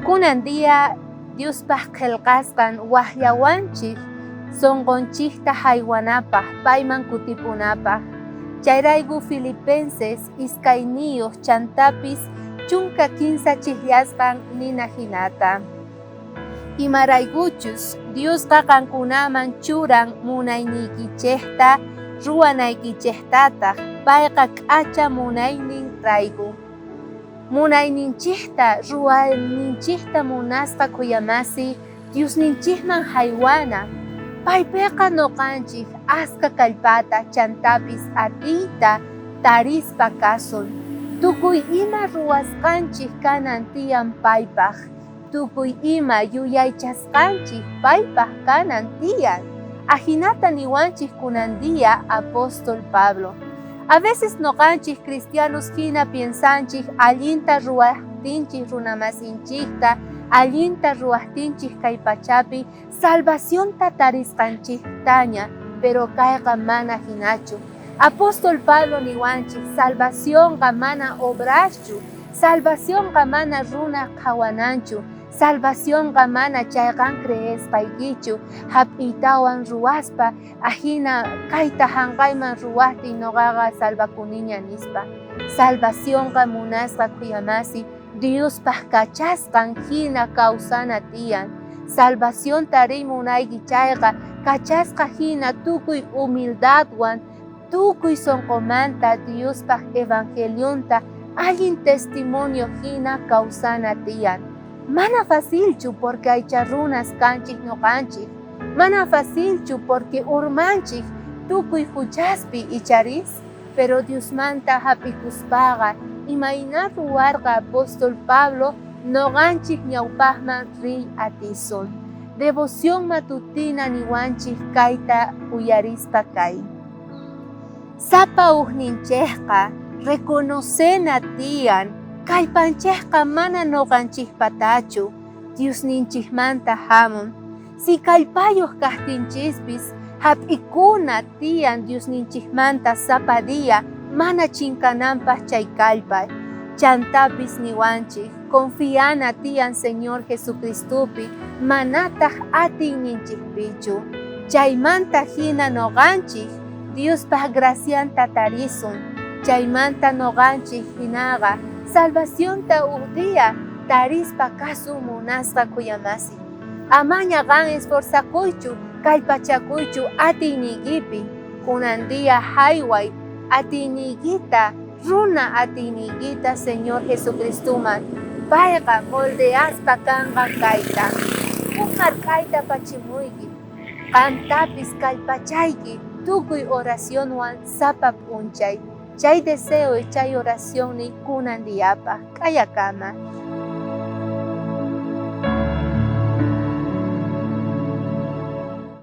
Kunan dia Dios qillqasqan waqllawanchik sonqonchikta haywanapaq payman kutipunapaq. Chayrayku Filipenses iskayniyuq chantapis chunka kinsa chikllasqan nina hinata. Imaraykuchus Diosqa qankunaman churan munaynikichikta ruwanaykichiktataq payqa k'acha munaynin rayku. Munayninchikta ruwaninchikta munasqa kuyamasi Diosninchikman haywana. Paypiqa nuqanchik aska kallpata chantapis atiyta tarispa kasun. Tukuy ima ruwasqanchik kanan tiyan paypaq. Tukuy ima yuyaychasqanchik paypaq kanan tiyan. Ahinata niwanchik kunandia Apóstol Pablo. A veces nuqanchik cristianos hina piensanchik allinta ruwaqtinchik runamasinchikta, allinta ruwaqtinchik kay pachapi salvacionta tarisqanchiktaña, pero kayqa mana hinachu. Apóstol Pablo niwanchik salvacionqa mana obraschu, salvacionqa mana runa qhawananchu, salvacionqa mana chayqan creespaykichu, hap'iytawan ruwaspa ahina kayta hanqayman ruwaqtin nuqaqa salvakuniña nispa. Salvacionqa munasqa kuyamasi Diospaq kachasqan hina kawsana tiyan. Salvación tarimunayki chayqa kachasqa hina tukuy humildadwan, tukuy sonqomanta Diospaq evangelionta allin testimonio hina kawsana tiyan. Mana facilchu porque aycha runas kanchik nuqanchik. Mana facilchu porque urmanchik tukuy huchaspi icharis. Pero Diosmanta hapikuspaqa imayna ruwarqa Apóstol Pablo nuqanchik ñawpaqman riy atison. Devoción matutina niwanchik kayta uyarispa kay. Sapa uqninchikqa reconocena tiyan kallpanchikqa mana nuqanchikpatachu Diosninchikmanta hamun. Si kallpayuq kaqtinchispis hap'ikuna tiyan Diosninchikmanta sapa dia mana chinkananpaq chay kallpay. Chantapis niwanchik confiana tiyan Señor Jesucristupi manataq atinninchikpichu. Chaymanta hina nuqanchik Diospaq gracianta tarisun. Chaymanta nuqanchik hinaqa salvacionta uqdia tarispa kasun munasqa kuyamasi. Amaña qan esforzakuychu kallpachakuychu atinnikipi. Kunandia hayway atinnigita, runa atinnigita Señor Jesucristuman. Payqa moldeaspa kanqa kayta. Mujar kayta pachimuyki. Qamtapis kallpachayki tukuy oracionwan sapa p'unchay. Chay deseo y chay oración ni kunandiyapaq k'ayakama.